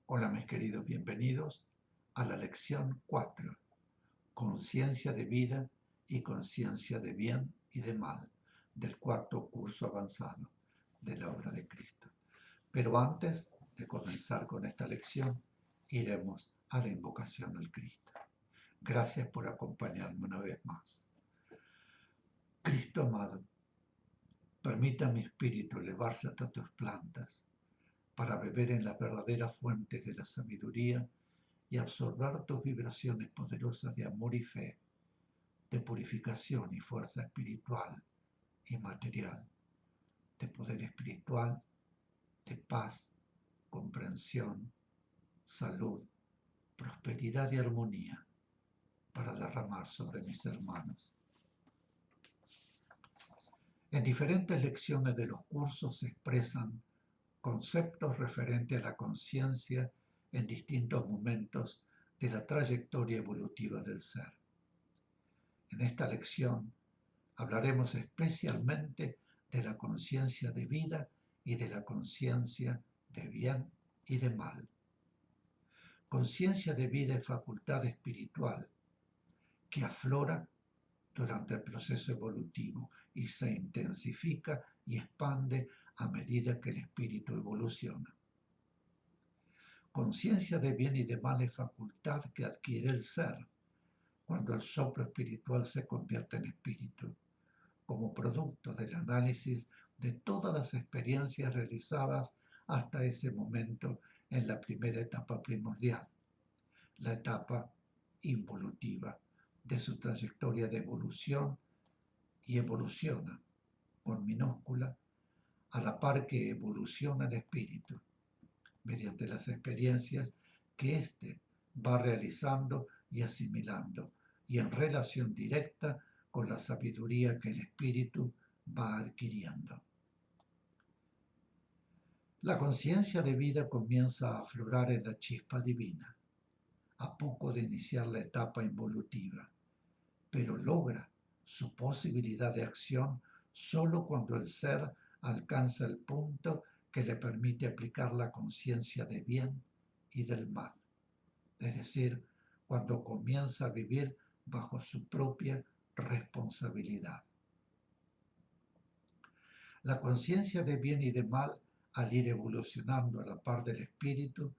Hola mis queridos, bienvenidos a la lección 4, Conciencia de vida y conciencia de bien y de mal, del cuarto curso avanzado de la obra de Cristo. Pero antes de comenzar con esta lección, iremos a la invocación al Cristo. Gracias por acompañarme una vez más. Cristo amado, permita a mi espíritu elevarse hasta tus plantas para beber en las verdaderas fuentes de la sabiduría y absorber tus vibraciones poderosas de amor y fe, de purificación y fuerza espiritual y material, de poder espiritual, de paz, comprensión, salud, prosperidad y armonía para derramar sobre mis hermanos. En diferentes lecciones de los cursos se expresan conceptos referentes a la conciencia en distintos momentos de la trayectoria evolutiva del ser. En esta lección hablaremos especialmente de la conciencia de vida y de la conciencia de bien y de mal. Conciencia de vida es facultad espiritual que aflora durante el proceso evolutivo y se intensifica y expande a medida que el espíritu evoluciona. Conciencia de bien y de mal es facultad que adquiere el ser cuando el soplo espiritual se convierte en espíritu, como producto del análisis de todas las experiencias realizadas hasta ese momento en la primera etapa primordial, la etapa involutiva de su trayectoria de evolución, y evoluciona con minúscula a la par que evoluciona el espíritu mediante las experiencias que éste va realizando y asimilando y en relación directa con la sabiduría que el espíritu va adquiriendo. La conciencia de vida comienza a aflorar en la chispa divina, a poco de iniciar la etapa involutiva, pero logra su posibilidad de acción solo cuando el ser alcanza el punto que le permite aplicar la conciencia de bien y del mal, es decir, cuando comienza a vivir bajo su propia responsabilidad. La conciencia de bien y de mal, al ir evolucionando a la par del espíritu,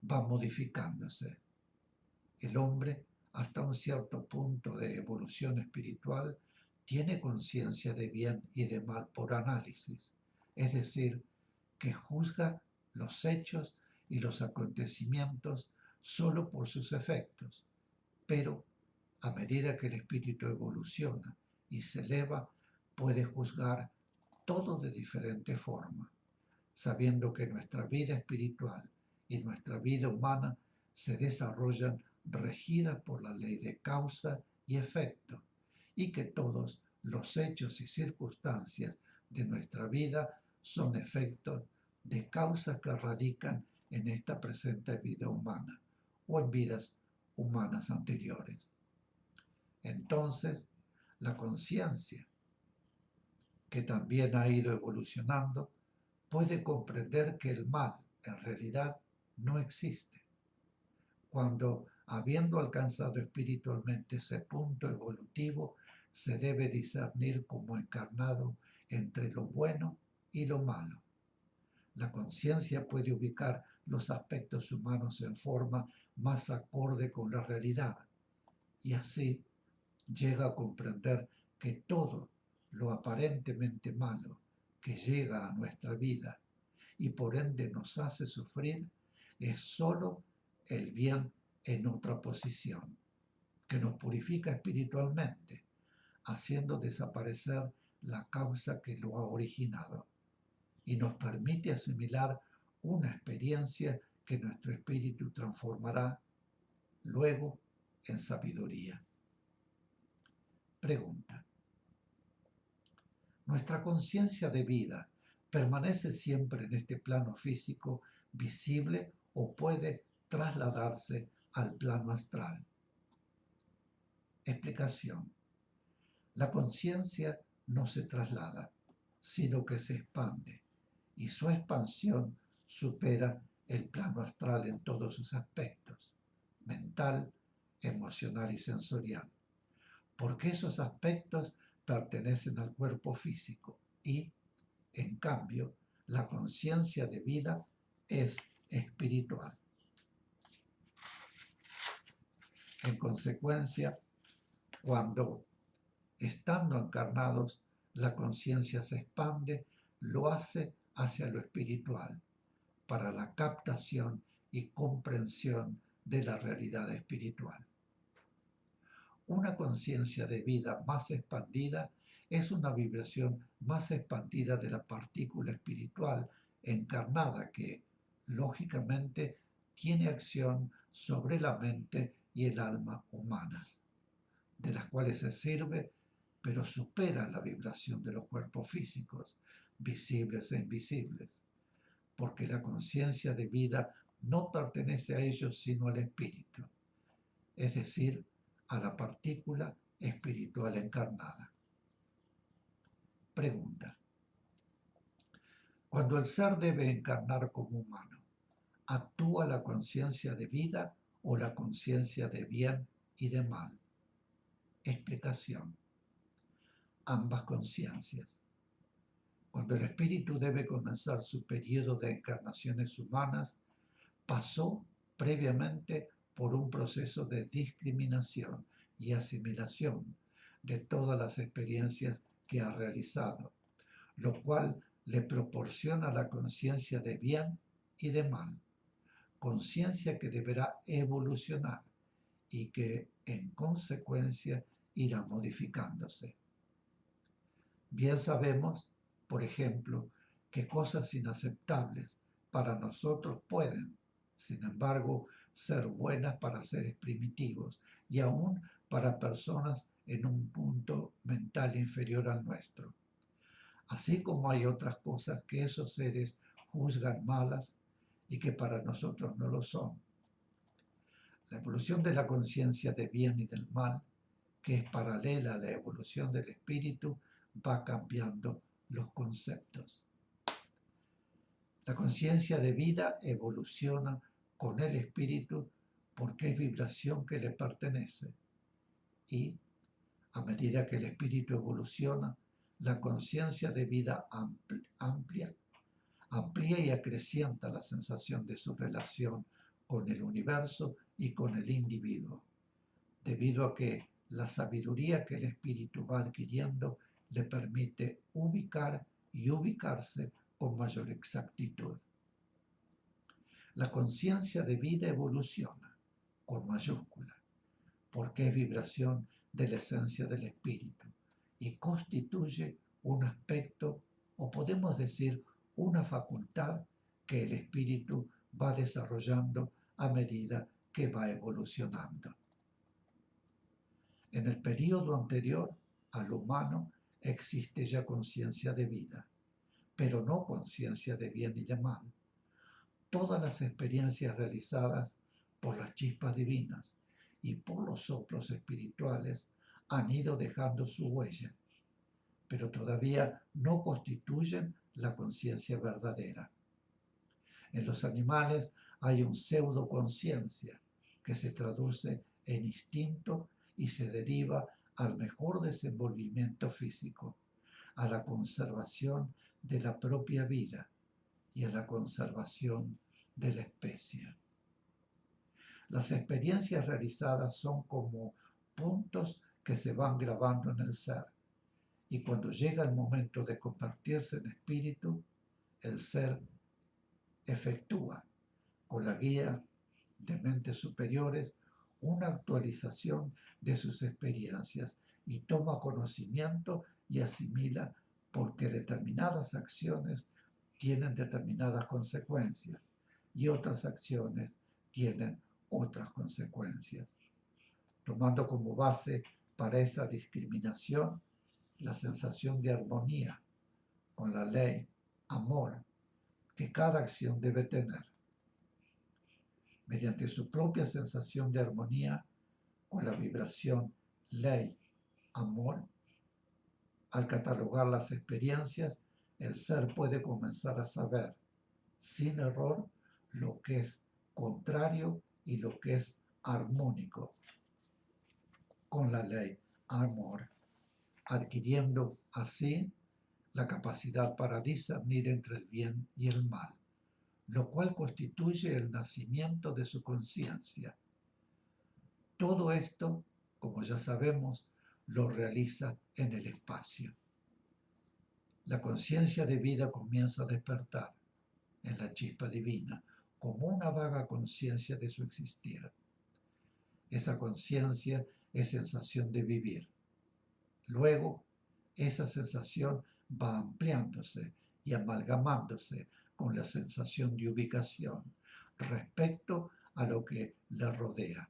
va modificándose. El hombre, hasta un cierto punto de evolución espiritual, tiene conciencia de bien y de mal por análisis, es decir, que juzga los hechos y los acontecimientos solo por sus efectos, pero a medida que el espíritu evoluciona y se eleva, puede juzgar todo de diferente forma, sabiendo que nuestra vida espiritual y nuestra vida humana se desarrollan regidas por la ley de causa y efecto, y que todos los hechos y circunstancias de nuestra vida son efectos de causas que radican en esta presente vida humana o en vidas humanas anteriores. Entonces, la conciencia, que también ha ido evolucionando, puede comprender que el mal en realidad no existe. Cuando, habiendo alcanzado espiritualmente ese punto evolutivo, se debe discernir como encarnado entre lo bueno y lo malo. La conciencia puede ubicar los aspectos humanos en forma más acorde con la realidad y así llega a comprender que todo lo aparentemente malo que llega a nuestra vida y por ende nos hace sufrir es solo el bien en otra posición, que nos purifica espiritualmente, haciendo desaparecer la causa que lo ha originado y nos permite asimilar una experiencia que nuestro espíritu transformará luego en sabiduría. Pregunta: ¿nuestra conciencia de vida permanece siempre en este plano físico visible o puede trasladarse al plano astral? Explicación: la conciencia no se traslada, sino que se expande, y su expansión supera el plano astral en todos sus aspectos, mental, emocional y sensorial, porque esos aspectos pertenecen al cuerpo físico y, en cambio, la conciencia de vida es espiritual. En consecuencia, cuando estando encarnados, la conciencia se expande, lo hace hacia lo espiritual, para la captación y comprensión de la realidad espiritual. Una conciencia de vida más expandida es una vibración más expandida de la partícula espiritual encarnada que, lógicamente, tiene acción sobre la mente y el alma humanas, de las cuales se sirve, pero supera la vibración de los cuerpos físicos, visibles e invisibles, porque la conciencia de vida no pertenece a ellos sino al espíritu, es decir, a la partícula espiritual encarnada. Pregunta: cuando el ser debe encarnar como humano, ¿actúa la conciencia de vida o la conciencia de bien y de mal? Explicación: ambas conciencias. Cuando el espíritu debe comenzar su periodo de encarnaciones humanas, pasó previamente por un proceso de discriminación y asimilación de todas las experiencias que ha realizado, lo cual le proporciona la conciencia de bien y de mal, conciencia que deberá evolucionar y que, en consecuencia, irá modificándose. Bien sabemos, por ejemplo, que cosas inaceptables para nosotros pueden, sin embargo, ser buenas para seres primitivos y aún para personas en un punto mental inferior al nuestro. Así como hay otras cosas que esos seres juzgan malas y que para nosotros no lo son. La evolución de la conciencia de bien y del mal, que es paralela a la evolución del espíritu, va cambiando los conceptos. La conciencia de vida evoluciona con el espíritu porque es vibración que le pertenece. Y, a medida que el espíritu evoluciona, la conciencia de vida amplía y acrecienta la sensación de su relación con el universo y con el individuo, debido a que la sabiduría que el espíritu va adquiriendo le permite ubicar y ubicarse con mayor exactitud. La conciencia de vida evoluciona, con mayúscula, porque es vibración de la esencia del espíritu y constituye un aspecto, o podemos decir, una facultad que el espíritu va desarrollando a medida que va evolucionando. En el período anterior al humano existe ya conciencia de vida, pero no conciencia de bien y de mal. Todas las experiencias realizadas por las chispas divinas y por los soplos espirituales han ido dejando su huella, pero todavía no constituyen la conciencia verdadera. En los animales hay un pseudo-conciencia que se traduce en instinto y se deriva al mejor desenvolvimiento físico, a la conservación de la propia vida y a la conservación de la especie. Las experiencias realizadas son como puntos que se van grabando en el ser, y cuando llega el momento de convertirse en espíritu, el ser efectúa, con la guía de mentes superiores, una actualización de sus experiencias y toma conocimiento y asimila porque determinadas acciones tienen determinadas consecuencias y otras acciones tienen otras consecuencias, tomando como base para esa discriminación la sensación de armonía con la ley, amor, que cada acción debe tener. Mediante su propia sensación de armonía con la vibración ley, amor, al catalogar las experiencias, el ser puede comenzar a saber, sin error, lo que es contrario y lo que es armónico con la ley amor, adquiriendo así la capacidad para discernir entre el bien y el mal, lo cual constituye el nacimiento de su conciencia. Todo esto, como ya sabemos, lo realiza en el espacio. La conciencia de vida comienza a despertar en la chispa divina, como una vaga conciencia de su existir. Esa conciencia es sensación de vivir. Luego, esa sensación va ampliándose y amalgamándose con la sensación de ubicación respecto a lo que le rodea,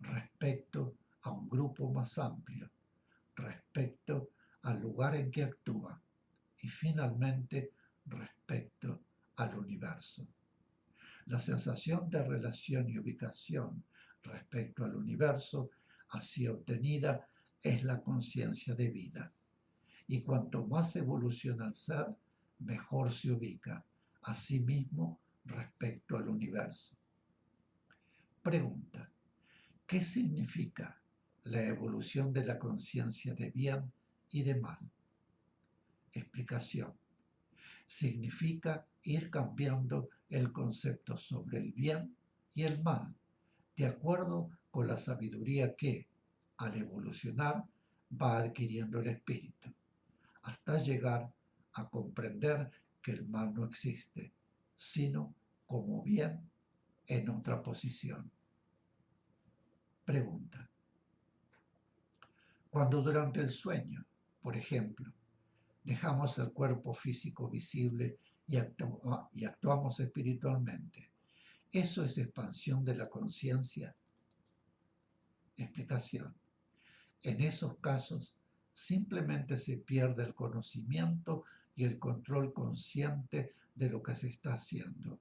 respecto a un grupo más amplio, respecto al lugar en que actúa y finalmente respecto al universo. La sensación de relación y ubicación respecto al universo, así obtenida, es la conciencia de vida. Y cuanto más evoluciona el ser, mejor se ubica a sí mismo respecto al universo. Pregunta: ¿qué significa la evolución de la conciencia de bien y de mal? Explicación: significa ir cambiando el concepto sobre el bien y el mal, de acuerdo con la sabiduría que, al evolucionar, va adquiriendo el espíritu, hasta llegar a comprender que el mal no existe, sino como bien en otra posición. Pregunta: cuando durante el sueño, por ejemplo, dejamos el cuerpo físico visible y actuamos espiritualmente, ¿eso es expansión de la conciencia? Explicación: en esos casos, simplemente se pierde el conocimiento y el control consciente de lo que se está haciendo,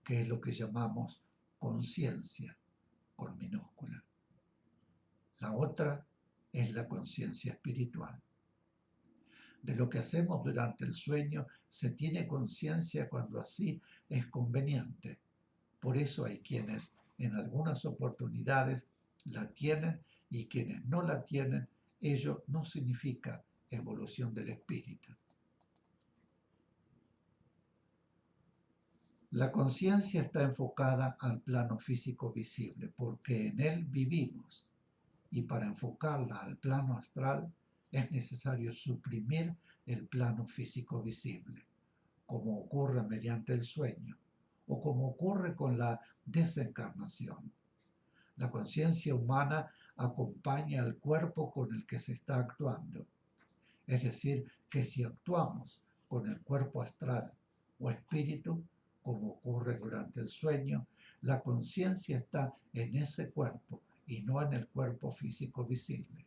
que es lo que llamamos conciencia, con minúscula. La otra es la conciencia espiritual. De lo que hacemos durante el sueño se tiene conciencia cuando así es conveniente. Por eso hay quienes en algunas oportunidades la tienen y quienes no la tienen. Ello no significa evolución del espíritu. La conciencia está enfocada al plano físico visible porque en él vivimos, y para enfocarla al plano astral es necesario suprimir el plano físico visible, como ocurre mediante el sueño o como ocurre con la desencarnación. La conciencia humana acompaña al cuerpo con el que se está actuando. Es decir, que si actuamos con el cuerpo astral o espíritu, como ocurre durante el sueño, la conciencia está en ese cuerpo y no en el cuerpo físico visible.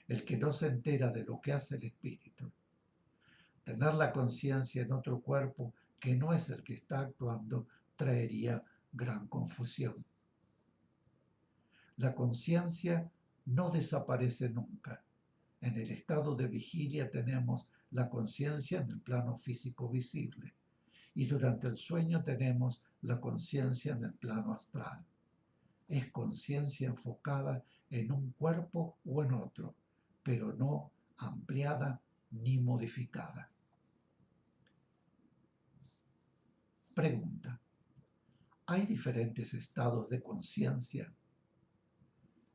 El que no se entera de lo que hace el espíritu, tener la conciencia en otro cuerpo que no es el que está actuando, traería gran confusión. La conciencia no desaparece nunca. En el estado de vigilia tenemos la conciencia en el plano físico visible y durante el sueño tenemos la conciencia en el plano astral. Es conciencia enfocada en un cuerpo o en otro, pero no ampliada ni modificada. Pregunta: ¿hay diferentes estados de conciencia?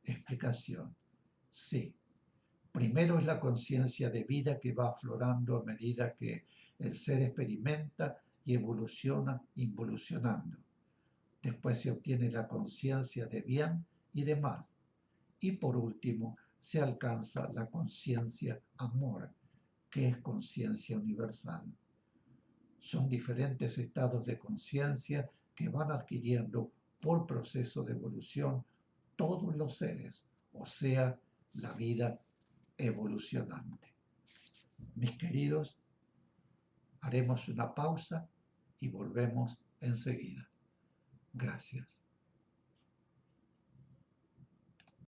Explicación: sí. Primero es la conciencia de vida que va aflorando a medida que el ser experimenta y evoluciona involucionando. Después se obtiene la conciencia de bien y de mal. Y por último se alcanza la conciencia amor, que es conciencia universal. Son diferentes estados de conciencia que van adquiriendo por proceso de evolución todos los seres, o sea, la vida evolucionante. Mis queridos, haremos una pausa y volvemos enseguida. Gracias.